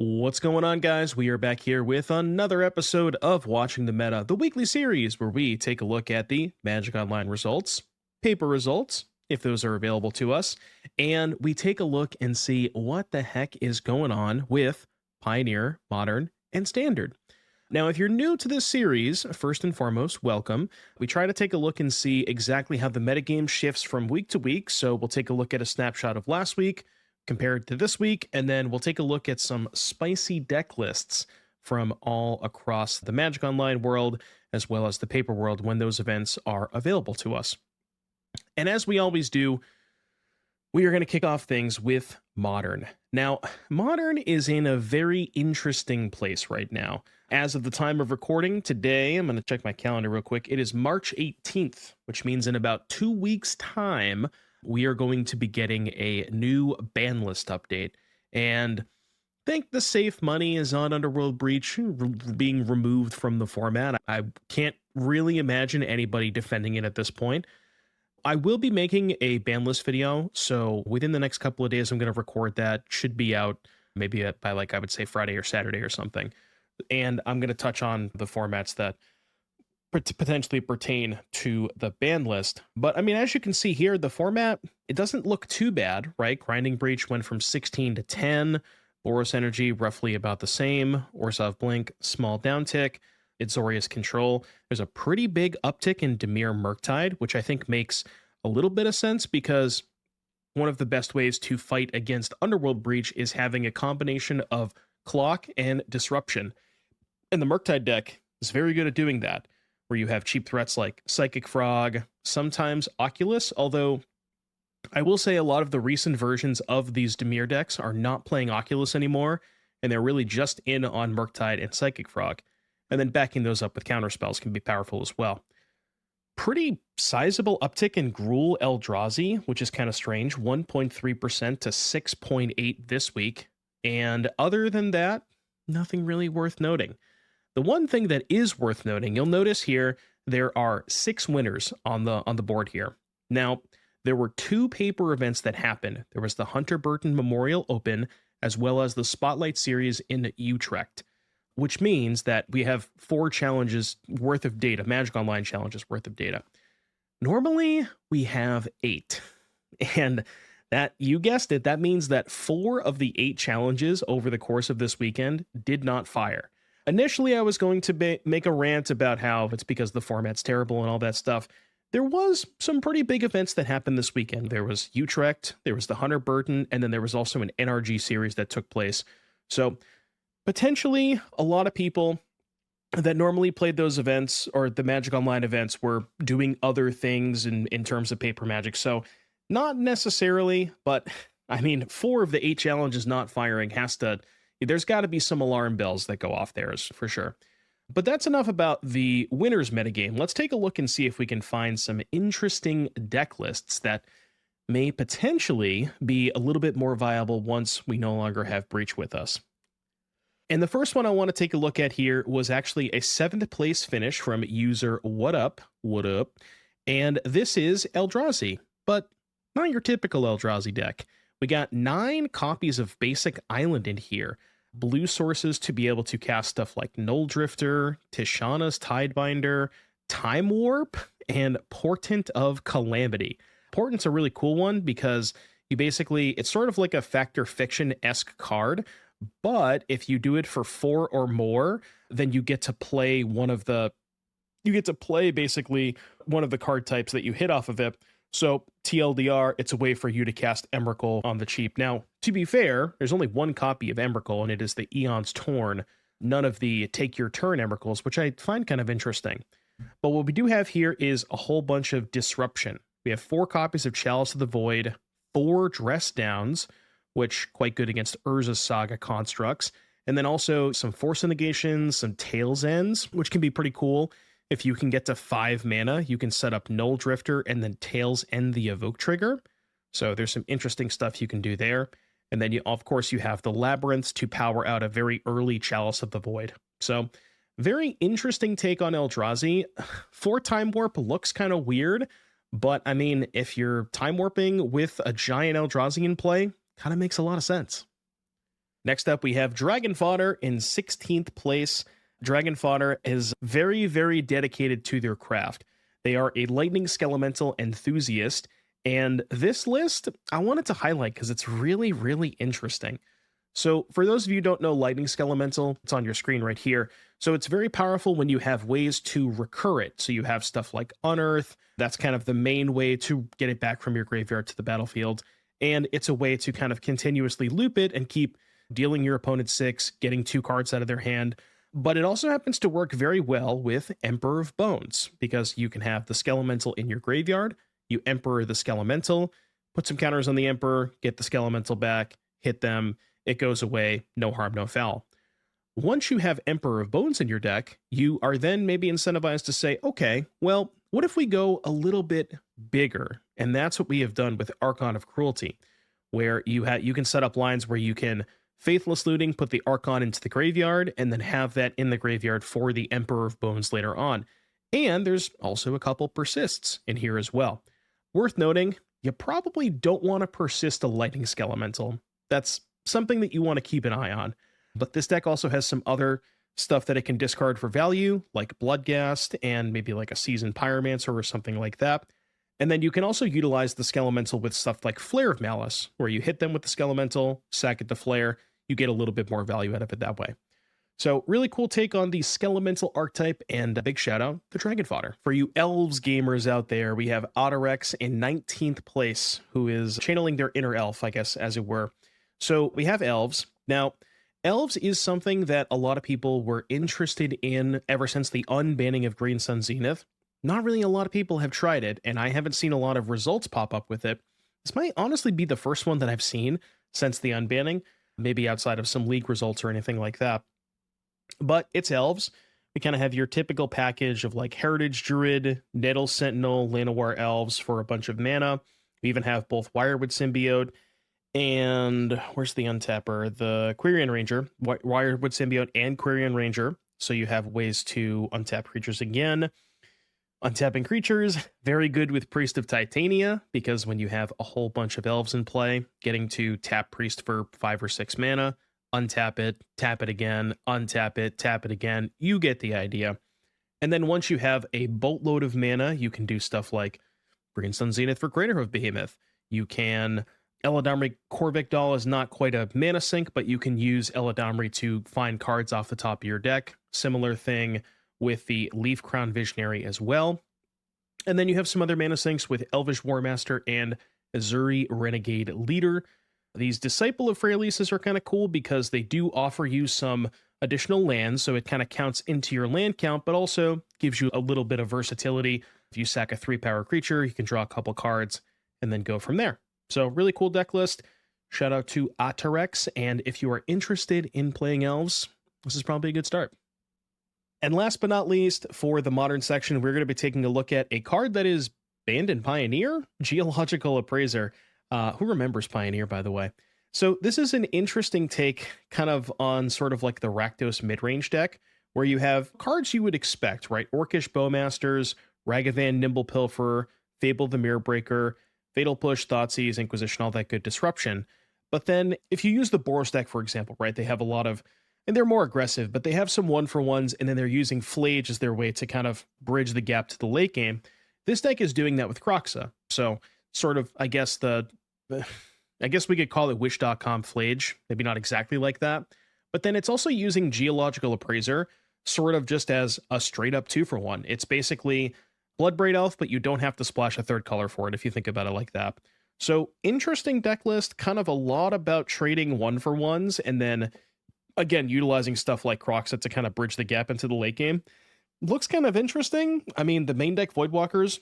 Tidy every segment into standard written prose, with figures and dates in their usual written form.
What's going on, guys? We are back here with another episode of Watching the Meta, the weekly series where we take a look at the Magic Online results, paper results, if those are available to us, and we take a look and see what the heck is going on with Pioneer, Modern, and Standard. Now, if you're new to this series, first and foremost, welcome. We try to take a look and see exactly how the metagame shifts from week to week, so we'll take a look at a snapshot of last week, compared to this week, and then we'll take a look at some spicy deck lists from all across the Magic Online world, as well as the paper world when those events are available to us. And as we always do, we are going to kick off things with Modern. Now, Modern is in a very interesting place right now. As of the time of recording today, I'm going to check my calendar real quick. It is March 18th, which means in about 2 weeks' time, we are going to be getting a new ban list update. And I think the safe money is on Underworld Breach being removed from the format. I can't really imagine anybody defending it at this point. I will be making a ban list video, so within the next couple of days, I'm going to record that. Should be out maybe by, like, I would say Friday or Saturday or something. And I'm going to touch on the formats that potentially pertain to the ban list. But I mean, as you can see here, the format, it doesn't look too bad, right? Grinding Breach went from 16 to 10. Boros Energy, roughly about the same. Orzhov Blink, small downtick. Itzorius Control. There's a pretty big uptick in Dimir Murktide, which I think makes a little bit of sense because one of the best ways to fight against Underworld Breach is having a combination of clock and disruption. And the Murktide deck is very good at doing that, where you have cheap threats like Psychic Frog, sometimes Oculus, although I will say a lot of the recent versions of these Dimir decks are not playing Oculus anymore, and they're really just in on Murktide and Psychic Frog. And then backing those up with counterspells can be powerful as well. Pretty sizable uptick in Gruul Eldrazi, which is kind of strange, 1.3% to 6.8 this week. And other than that, nothing really worth noting. The one thing that is worth noting, you'll notice here, there are 6 winners on the board here. Now, there were 2 paper events that happened. There was the Hunter Burton Memorial Open, as well as the Spotlight Series in Utrecht, which means that we have 4 challenges worth of data, Magic Online challenges worth of data. Normally, we have 8. And that, you guessed it, that means that 4 of the 8 challenges over the course of this weekend did not fire. Initially, I was going to make a rant about how it's because the format's terrible and all that stuff. There was some pretty big events that happened this weekend. There was Utrecht, there was the Hunter Burton, and then there was also an NRG series that took place. So potentially a lot of people that normally played those events or the Magic Online events were doing other things in terms of paper Magic. So not necessarily, but I mean, 4 of the 8 challenges not firing there's got to be some alarm bells that go off there for sure. But that's enough about the winners metagame. Let's take a look and see if we can find some interesting deck lists that may potentially be a little bit more viable once we no longer have Breach with us. And the first one I want to take a look at here was actually a 7th place finish from user What Up, and this is Eldrazi, but not your typical Eldrazi deck. We got 9 copies of Basic Island in here. Blue sources to be able to cast stuff like Null Drifter, Tishana's Tidebinder, Time Warp, and Portent of Calamity. Portent's a really cool one because it's sort of like a Fact or Fiction-esque card, but if you do it for 4 or more, then you get to play basically one of the card types that you hit off of it. So TLDR, it's a way for you to cast Emrakul on the cheap. Now, to be fair, there's only 1 copy of Emrakul, and it is the Eon's Torn, none of the Take Your Turn Emrakuls, which I find kind of interesting. But what we do have here is a whole bunch of Disruption. We have 4 copies of Chalice of the Void, 4 Dress Downs, which quite good against Urza's Saga constructs, and then also some Force Negations, some Tails Ends, which can be pretty cool. If you can get to 5 mana, you can set up Null Drifter and then Tails End the Evoke trigger. So there's some interesting stuff you can do there. And then, of course, you have the Labyrinths to power out a very early Chalice of the Void. So very interesting take on Eldrazi. 4 Time Warp looks kind of weird, but I mean, if you're Time Warping with a giant Eldrazi in play, kind of makes a lot of sense. Next up, we have Dragon Fodder in 16th place. Dragon Fodder is very, very dedicated to their craft. They are a Lightning Skelemental enthusiast, and this list I wanted to highlight because it's really, really interesting. So for those of you who don't know Lightning Skelemental, it's on your screen right here. So it's very powerful when you have ways to recur it. So you have stuff like Unearth. That's kind of the main way to get it back from your graveyard to the battlefield. And it's a way to kind of continuously loop it and keep dealing your opponent 6, getting 2 cards out of their hand. But it also happens to work very well with Emperor of Bones, because you can have the Skelemental in your graveyard, you Emperor the Skelemental, put some counters on the Emperor, get the Skelemental back, hit them, it goes away, no harm, no foul. Once you have Emperor of Bones in your deck, you are then maybe incentivized to say, okay, well, what if we go a little bit bigger? And that's what we have done with Archon of Cruelty, where you can set up lines where you can Faithless Looting, put the Archon into the graveyard, and then have that in the graveyard for the Emperor of Bones later on. And there's also a couple persists in here as well. Worth noting, you probably don't want to persist a Lightning Skelemental. That's something that you want to keep an eye on. But this deck also has some other stuff that it can discard for value, like Bloodghast and maybe like a Seasoned Pyromancer or something like that. And then you can also utilize the Skelemental with stuff like Flare of Malice, where you hit them with the Skelemental, sack it to Flare, you get a little bit more value out of it that way. So really cool take on the Skelemental archetype, and a big shout out to Dragon Fodder. For you Elves gamers out there, we have CreativeRX in 19th place, who is channeling their inner elf, I guess, as it were. So we have Elves. Now, Elves is something that a lot of people were interested in ever since the unbanning of Green Sun Zenith. Not really a lot of people have tried it, and I haven't seen a lot of results pop up with it. This might honestly be the first one that I've seen since the unbanning, maybe outside of some league results or anything like that. But it's Elves. We kind of have your typical package of like Heritage Druid, Nettle Sentinel, Llanowar Elves for a bunch of mana. We even have both Wirewood Symbiote, and where's the untapper? The Quirion Ranger, Wirewood Symbiote and Quirion Ranger. So you have ways to untap creatures again. Untapping creatures, very good with Priest of Titania, because when you have a whole bunch of elves in play, getting to tap Priest for 5 or 6 mana, untap it, tap it again, untap it, tap it again, you get the idea. And then once you have a boatload of mana, you can do stuff like Green Sun Zenith for Crater of Behemoth. You can Eladamri Korvik Doll is not quite a mana sink, but you can use Eladamri to find cards off the top of your deck. Similar thing with the Leaf Crown Visionary as well. And then you have some other mana sinks with Elvish Warmaster and Azuri Renegade Leader. These Disciple of Freyalises are kind of cool because they do offer you some additional lands, so it kind of counts into your land count, but also gives you a little bit of versatility. If you sack a 3-power creature, you can draw a couple cards and then go from there. So really cool deck list. Shout out to CreativeRX, and if you are interested in playing Elves, this is probably a good start. And last but not least, for the Modern section, we're going to be taking a look at a card that is banned in Pioneer, Geological Appraiser. Who remembers Pioneer, by the way? So this is an interesting take kind of on sort of like the Rakdos mid-range deck, where you have cards you would expect, right? Orcish Bowmasters, Ragavan Nimble Pilferer, Fable the Mirror Breaker, Fatal Push, Thoughtseize, Inquisition, all that good disruption. But then if you use the Boros deck, for example, right, they have a lot of, and they're more aggressive, but they have some 1-for-1s, and then they're using Flage as their way to kind of bridge the gap to the late game. This deck is doing that with Kroxa. So sort of, I guess we could call it Wish.com Flage, maybe not exactly like that. But then it's also using Geological Appraiser sort of just as a straight up 2-for-1. It's basically Bloodbraid Elf, but you don't have to splash a third color for it if you think about it like that. So interesting deck list, kind of a lot about trading 1-for-1s, and then again, utilizing stuff like Kroxa to kind of bridge the gap into the late game. Looks kind of interesting. I mean, the main deck Voidwalkers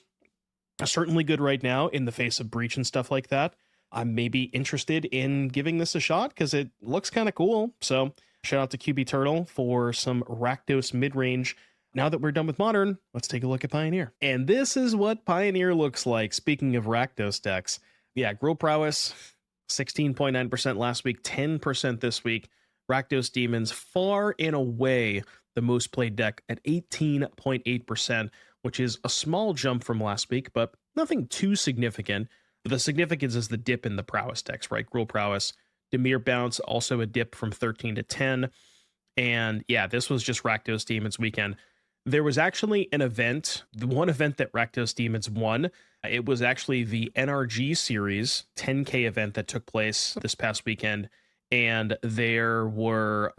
are certainly good right now in the face of Breach and stuff like that. I'm maybe interested in giving this a shot because it looks kind of cool. So shout out to QB Turtle for some Rakdos mid-range. Now that we're done with Modern, let's take a look at Pioneer. And this is what Pioneer looks like. Speaking of Rakdos decks, yeah, Grow Prowess, 16.9% last week, 10% this week. Rakdos Demons, far and away the most played deck at 18.8%, which is a small jump from last week, but nothing too significant. The significance is the dip in the Prowess decks, right? Grow Prowess, Dimir Bounce, also a dip from 13 to 10. And yeah, this was just Rakdos Demons weekend. There was actually an event, the one event that Rakdos Demons won. It was actually the NRG series 10K event that took place this past weekend. And there were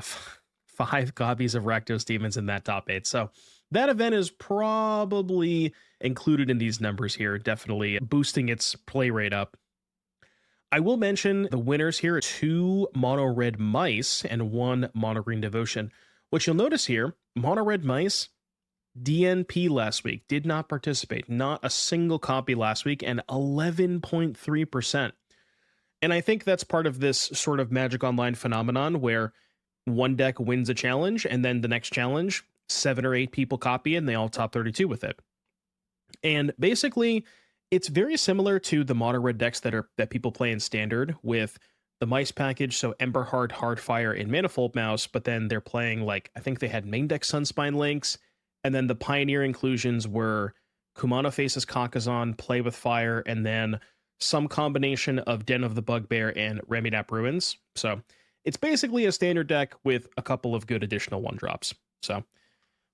5 copies of Rakdos Demons in that top 8. So that event is probably included in these numbers here, definitely boosting its play rate up. I will mention the winners here, 2 mono red mice and 1 mono green devotion. What you'll notice here, mono red mice, DNP last week, did not participate, not a single copy last week, and 11.3%. And I think that's part of this sort of Magic Online phenomenon where one deck wins a challenge and then the next challenge, 7 or 8 people copy it and they all top 32 with it. And basically, it's very similar to the mono red decks that people play in Standard with the mice package, so Emberheart, Hardfire, and Manifold Mouse, but then they're playing, like, I think they had main deck Sunspine Links, and then the Pioneer inclusions were Kumano Faces Kakazan, Play with Fire, and then some combination of Den of the Bugbear and Remedap Ruins. So it's basically a Standard deck with a couple of good additional 1-drops. So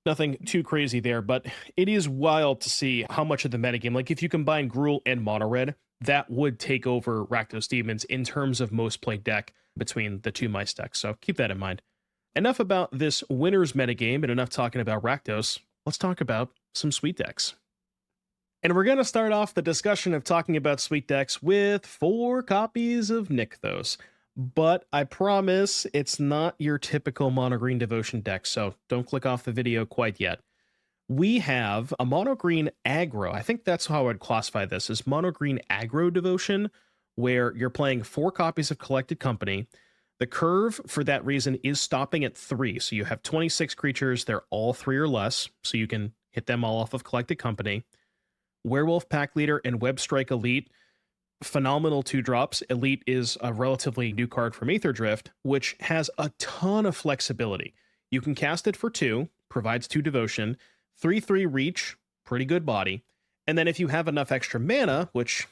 nothing too crazy there, but it is wild to see how much of the metagame, like if you combine Gruul and Mono Red, that would take over Rakdos Demons in terms of most played deck between the 2 mice decks. So keep that in mind. Enough about this winner's metagame and enough talking about Rakdos. Let's talk about some sweet decks. And we're going to start off the discussion of talking about sweet decks with 4 copies of Nykthos. But I promise it's not your typical mono green devotion deck, so don't click off the video quite yet. We have a mono green aggro. I think that's how I would classify this, as mono green aggro devotion, where you're playing 4 copies of Collected Company. The curve for that reason is stopping at 3. So you have 26 creatures, they're all 3 or less, so you can hit them all off of Collected Company. Werewolf Pack Leader and Web Strike Elite, phenomenal 2-drops. Elite is a relatively new card from Aether Drift, which has a ton of flexibility. You can cast it for 2, provides 2 devotion, 3/3 reach, pretty good body. And then if you have enough extra mana, which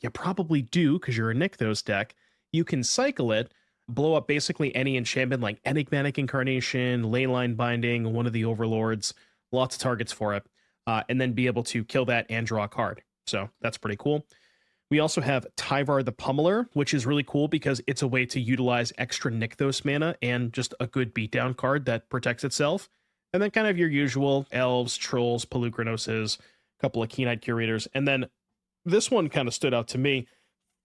you probably do because you're a Nykthos deck, you can cycle it, blow up basically any enchantment like Enigmatic Incarnation, Leyline Binding, one of the Overlords, lots of targets for it, and then be able to kill that and draw a card. So that's pretty cool. We also have Tyvar the Pummeler, which is really cool because it's a way to utilize extra Nykthos mana and just a good beatdown card that protects itself. And then kind of your usual elves, trolls, Pelugrinoses, a couple of Keen-Eyed Curators. And then this one kind of stood out to me.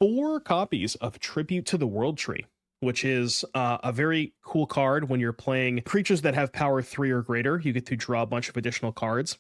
4 copies of Tribute to the World Tree, which is a very cool card when you're playing creatures that have power 3 or greater. You get to draw a bunch of additional cards.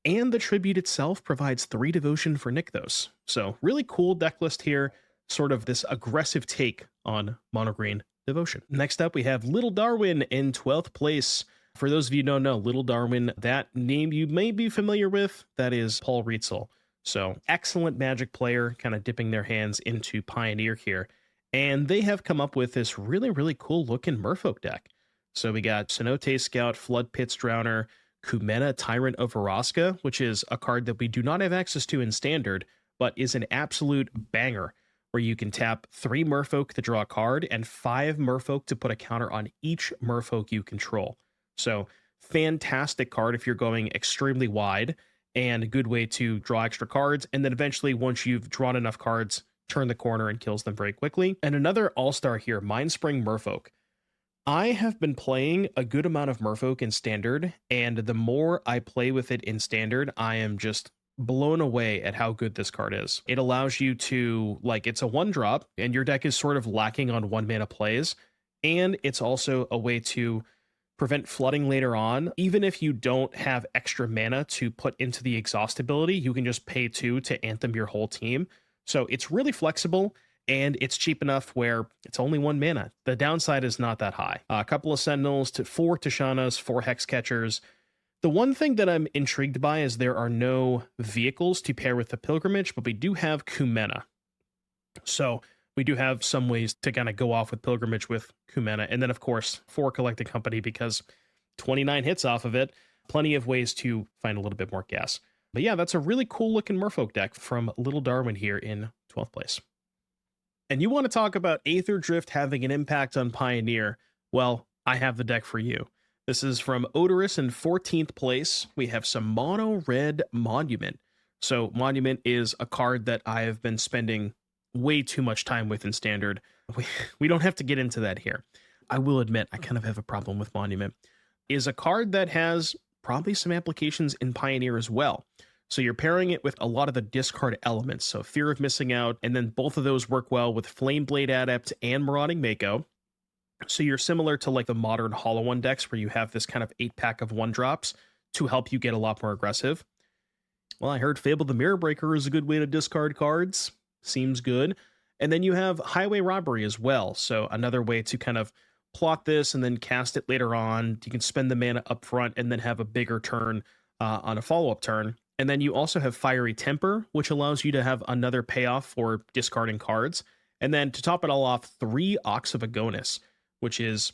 And the Tribute itself provides 3 devotion for Nykthos. So really cool deck list here. Sort of this aggressive take on mono green devotion. Next up, we have Little Darwin in 12th place. For those of you who don't know, Little Darwin, that name you may be familiar with, that is Paul Rietzel. So excellent Magic player, kind of dipping their hands into Pioneer here. And they have come up with this really, really cool looking Merfolk deck. So we got Cenote Scout, Flood Pits Drowner, Kumena Tyrant of Varaska, which is a card that we do not have access to in Standard, but is an absolute banger, where you can tap 3 Merfolk to draw a card and 5 Merfolk to put a counter on each Merfolk you control. So fantastic card if you're going extremely wide, and a good way to draw extra cards, and then eventually, once you've drawn enough cards, turn the corner and kills them very quickly. And another all-star here, Mindspring Merfolk. I have been playing a good amount of Merfolk in Standard, and the more I play with it in Standard, I am just blown away at how good this card is. It allows you to, like, it's a 1-drop, and your deck is sort of lacking on 1-mana plays, and it's also a way to prevent flooding later on. Even if you don't have extra mana to put into the exhaust ability, you can just pay 2 to anthem your whole team. So it's really flexible, and it's cheap enough where it's only 1 mana. The downside is not that high. A couple of Sentinels, 4 Tishanas, 4 Hex Catchers. The one thing that I'm intrigued by is there are no vehicles to pair with the Pilgrimage, but we do have Kumena. So we do have some ways to kind of go off with Pilgrimage with Kumena. And then, of course, 4 Collected Company, because 29 hits off of it. Plenty of ways to find a little bit more gas. But yeah, that's a really cool looking Merfolk deck from Little Darwin here in 12th place. And you want to talk about Aether Drift having an impact on Pioneer? Well, I have the deck for you. This is from Odorous in 14th place. We have some mono red Monument. So Monument is a card that I have been spending way too much time with in Standard. We don't have to get into that here. I will admit I kind of have a problem with Monument. Is a card that has probably some applications in Pioneer as well. So you're pairing it with a lot of the discard elements. So Fear of Missing Out, and then both of those work well with Flameblade Adept and Marauding Mako. So you're similar to like the modern Hollow One decks where you have this kind of 8-pack of 1-drops to help you get a lot more aggressive. Well, I heard Fable the Mirror Breaker is a good way to discard cards. Seems good. And then you have Highway Robbery as well. So another way to kind of plot this and then cast it later on. You can spend the mana up front and then have a bigger turn on a follow-up turn. And then you also have Fiery Temper, which allows you to have another payoff for discarding cards. And then to top it all off, 3 Ox of Agonis, which is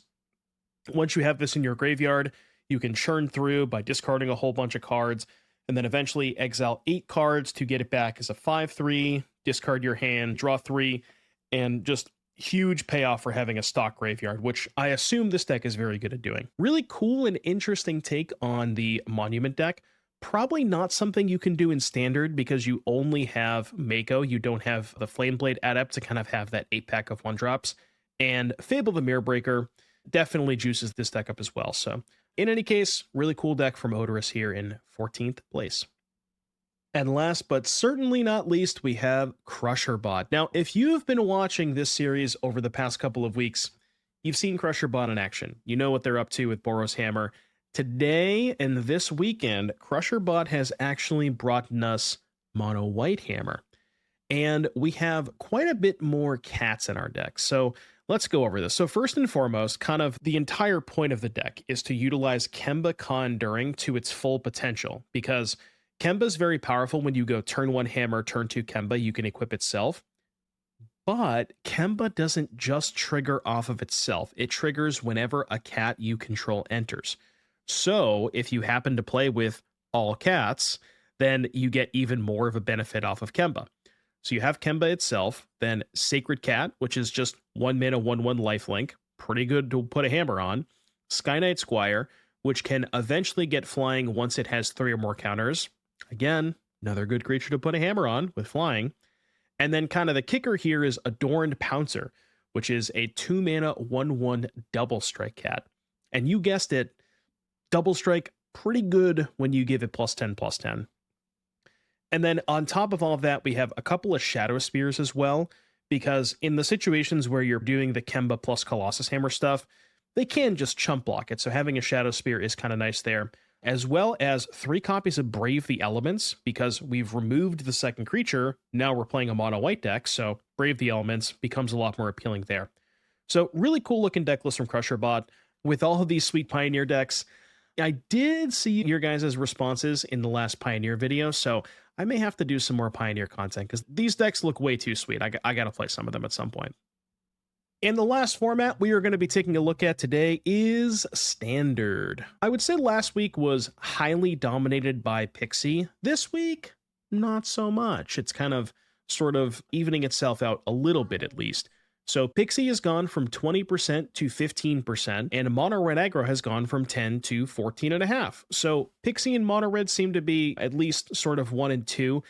once you have this in your graveyard, you can churn through by discarding a whole bunch of cards and then eventually exile 8 cards to get it back as a 5/3, discard your hand, draw 3, and just huge payoff for having a stock graveyard, which I assume this deck is very good at doing. Really cool and interesting take on the Monument deck. Probably not something you can do in Standard because you only have Mako. You don't have the Flameblade Adept to kind of have that 8-pack of 1-drops. And Fable the Mirror Breaker definitely juices this deck up as well. So in any case, really cool deck from Odorous here in 14th place. And last but certainly not least, we have CrusherBot. Now, if you've been watching this series over the past couple of weeks, you've seen CrusherBot in action. You know what they're up to with Boros Hammer. Today and this weekend, CrusherBot has actually brought us Mono White Hammer. And we have quite a bit more cats in our deck. So let's go over this. So first and foremost, kind of the entire point of the deck is to utilize Kemba Conjuring to its full potential, because Kemba is very powerful. When you go turn 1 Hammer, turn 2 Kemba, you can equip itself. But Kemba doesn't just trigger off of itself. It triggers whenever a cat you control enters. So if you happen to play with all cats, then you get even more of a benefit off of Kemba. So you have Kemba itself, then Sacred Cat, which is just 1 mana, 1/1 lifelink. Pretty good to put a hammer on. Sky Knight Squire, which can eventually get flying once it has 3 or more counters. Again, another good creature to put a hammer on with flying. And then kind of the kicker here is Adorned Pouncer, which is a 2 mana, 1/1 double strike cat. And you guessed it, double strike, pretty good when you give it +10/+10. And then on top of all of that, we have a couple of Shadow Spears as well, because in the situations where you're doing the Kemba plus Colossus Hammer stuff, they can just chump block it. So having a Shadow Spear is kind of nice there, as well as 3 copies of Brave the Elements, because we've removed the second creature. Now we're playing a mono white deck, so Brave the Elements becomes a lot more appealing there. So really cool looking deck list from CrusherBot with all of these sweet Pioneer decks. I did see your guys' responses in the last Pioneer video, so I may have to do some more Pioneer content because these decks look way too sweet. I got to play some of them at some point. And the last format we are going to be taking a look at today is Standard. I would say last week was highly dominated by Pixie. This week, not so much. It's kind of sort of evening itself out a little bit at least. So Pixie has gone from 20% to 15%, and Mono Red Aggro has gone from 10 to 14.5. So Pixie and Mono Red seem to be at least sort of 1 and 2.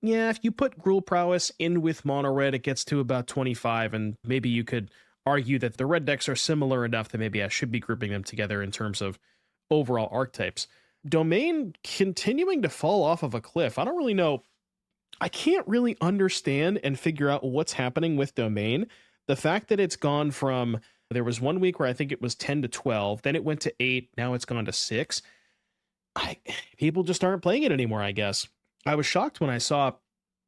Yeah, if you put Gruul Prowess in with Mono Red, it gets to about 25, and maybe you could argue that the red decks are similar enough that maybe I should be grouping them together in terms of overall archetypes. Domain continuing to fall off of a cliff. I don't really know. I can't really understand and figure out what's happening with Domain. The fact that it's gone from, there was 1 week where I think it was 10 to 12, then it went to 8, now it's gone to 6. People just aren't playing it anymore, I guess. I was shocked when I saw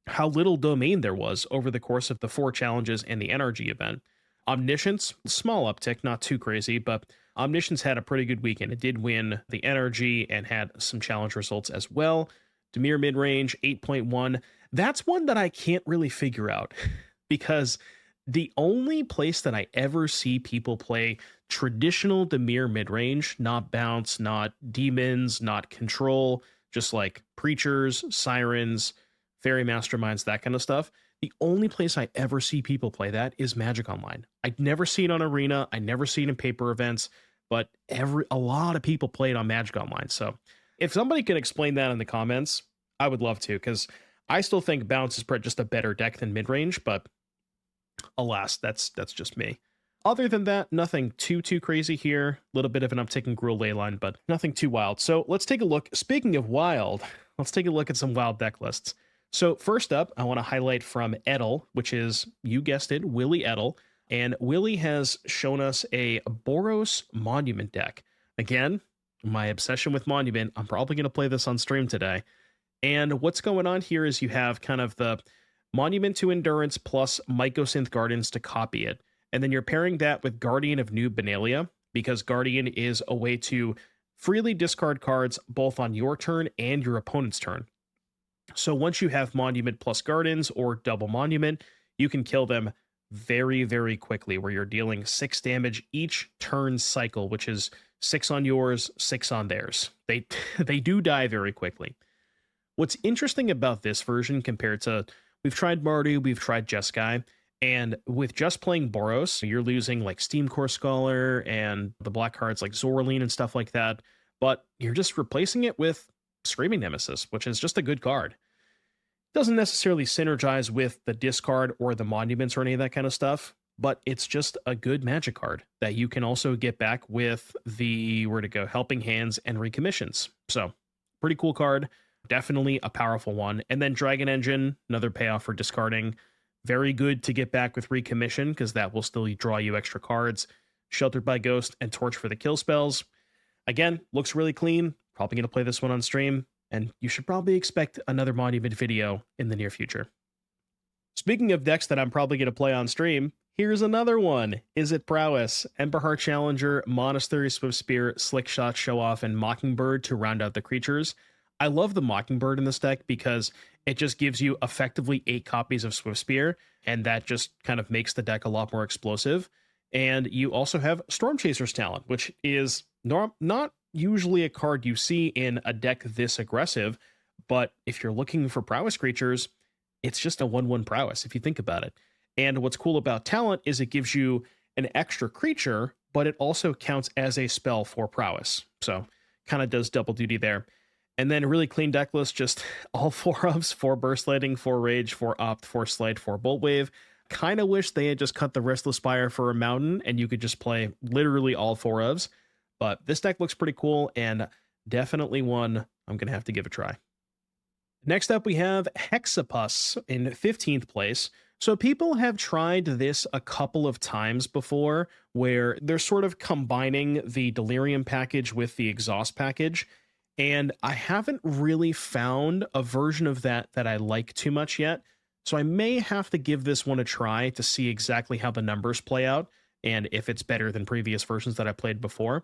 how little Domain there was over the course of the 4 challenges and the NRG event. Omniscience, small uptick, not too crazy, but Omniscience had a pretty good weekend. It did win the NRG and had some challenge results as well. Dimir Midrange, 8.1. That's one that I can't really figure out because the only place that I ever see people play traditional Dimir midrange, not bounce, not demons, not control, just like preachers, sirens, fairy masterminds, that kind of stuff. The only place I ever see people play that is Magic Online. I never see it on Arena. I never see it in paper events, but a lot of people play it on Magic Online. So if somebody can explain that in the comments, I would love to, because I still think Bounce is just a better deck than midrange, but alas, that's just me. Other than that, nothing too crazy here. A little bit of an uptick in Gruul Leyline, but nothing too wild. So let's take a look. Speaking of wild, let's take a look at some wild deck lists. So first up, I want to highlight from Edel, which is, you guessed it, Willie Edel. And Willie has shown us a Boros Monument deck. Again, my obsession with Monument, I'm probably going to play this on stream today. And what's going on here is you have kind of the Monument to Endurance plus Mycosynth Gardens to copy it. And then you're pairing that with Guardian of New Benalia, because Guardian is a way to freely discard cards both on your turn and your opponent's turn. So once you have Monument plus Gardens or double Monument, you can kill them very quickly, where you're dealing 6 damage each turn cycle, which is 6 on yours, 6 on theirs. They do die very quickly. What's interesting about this version compared to, we've tried Mardu, we've tried Jeskai, and with just playing Boros, you're losing like Steam Core Scholar and the black cards like Zoraline and stuff like that, but you're just replacing it with Screaming Nemesis, which is just a good card. Doesn't necessarily synergize with the discard or the monuments or any of that kind of stuff, but it's just a good Magic card that you can also get back with the, Helping Hands and recommissions. So pretty cool card, definitely a powerful one. And then Dragon Engine, another payoff for discarding. Very good to get back with recommission, because that will still draw you extra cards. Sheltered by Ghost and Torch for the kill spells. Again, looks really clean. Probably going to play this one on stream, and you should probably expect another Monument video in the near future. Speaking of decks that I'm probably going to play on stream, here's another one. Is it Prowess? Emberheart Challenger, Monastery, Swift Spear, Slick Shot, Show Off, and Mockingbird to round out the creatures. I love the Mockingbird in this deck because it just gives you effectively 8 copies of Swift Spear, and that just kind of makes the deck a lot more explosive. And you also have Storm Chaser's Talent, which is not usually a card you see in a deck this aggressive, but if you're looking for prowess creatures, it's just a 1/1 prowess if you think about it. And what's cool about Talent is it gives you an extra creature, but it also counts as a spell for prowess. So kind of does double duty there. And then really clean deck list, just all 4 ofs, 4 Burst Lightning, 4 Rage, 4 Opt, 4 Slide, 4 Bolt Wave. Kind of wish they had just cut the Restless Spire for a Mountain and you could just play literally all 4 ofs. But this deck looks pretty cool, and definitely one I'm going to have to give a try. Next up, we have Hexapus in 15th place. So people have tried this a couple of times before, where they're sort of combining the Delirium package with the Exhaust package. And I haven't really found a version of that I like too much yet. So I may have to give this one a try to see exactly how the numbers play out and if it's better than previous versions that I played before.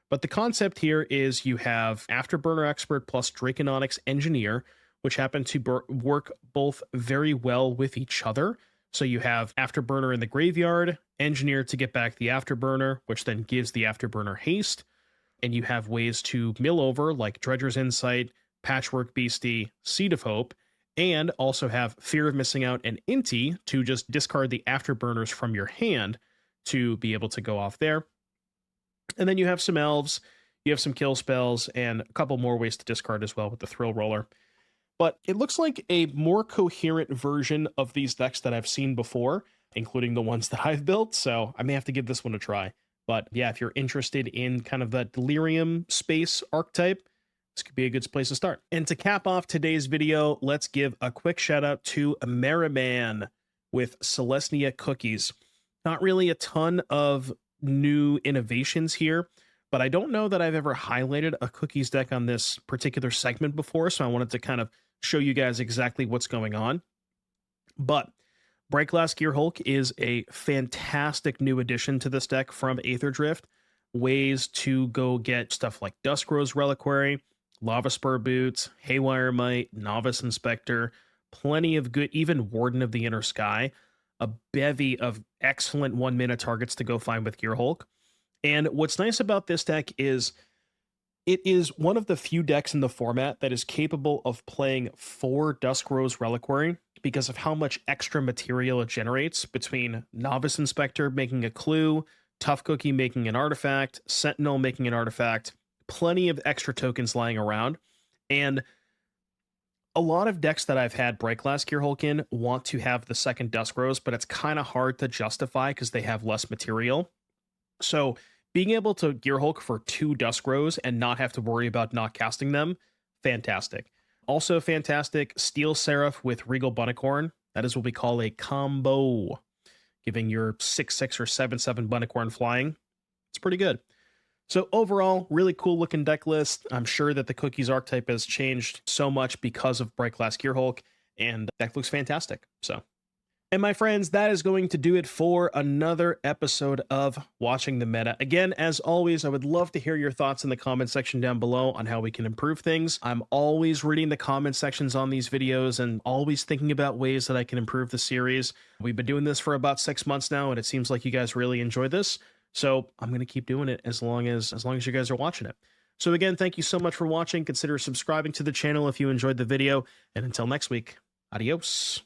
But the concept here is you have Afterburner Expert plus Draconautics Engineer, which happen to work both very well with each other. So you have Afterburner in the graveyard, Engineer to get back the Afterburner, which then gives the Afterburner haste. And you have ways to mill over like Dredger's Insight, Patchwork Beastie, Seed of Hope, and also have Fear of Missing Out and Inti to just discard the Afterburners from your hand to be able to go off there. And then you have some elves, you have some kill spells, and a couple more ways to discard as well with the Thrill Roller. But it looks like a more coherent version of these decks that I've seen before, including the ones that I've built, so I may have to give this one a try. But yeah, if you're interested in kind of that Delirium space archetype, this could be a good place to start. And to cap off today's video, let's give a quick shout out to Merriman with Celestia Cookies. Not really a ton of new innovations here, but I don't know that I've ever highlighted a cookies deck on this particular segment before, so I wanted to kind of show you guys exactly what's going on. But Bright Glass Gearhulk is a fantastic new addition to this deck from Aetherdrift. Ways to go get stuff like Duskrose Reliquary, Lava Spur Boots, Haywire Might, Novice Inspector, plenty of good, even Warden of the Inner Sky, a bevy of excellent 1-mana targets to go find with Gearhulk. And what's nice about this deck is it is one of the few decks in the format that is capable of playing 4 Duskrose Reliquary because of how much extra material it generates between Novice Inspector making a clue, Tough Cookie making an artifact, Sentinel making an artifact, plenty of extra tokens lying around. And a lot of decks that I've had Bright Glass Gearhulk in want to have the second Dusk Rose, but it's kind of hard to justify because they have less material. So being able to Gearhulk for 2 Dusk Rose and not have to worry about not casting them, fantastic. Also fantastic, Steel Seraph with Regal Bunnicorn. That is what we call a combo, giving your 6/6 or 7/7 Bunnicorn flying. It's pretty good. So overall, really cool looking deck list. I'm sure that the Cookies archetype has changed so much because of Bright Glass Gearhulk, and deck looks fantastic. So, and my friends, that is going to do it for another episode of Watching the Meta. Again, as always, I would love to hear your thoughts in the comment section down below on how we can improve things. I'm always reading the comment sections on these videos and always thinking about ways that I can improve the series. We've been doing this for about 6 months now, and it seems like you guys really enjoy this. So I'm going to keep doing it as long as you guys are watching it. So again, thank you so much for watching. Consider subscribing to the channel if you enjoyed the video. And until next week, adios.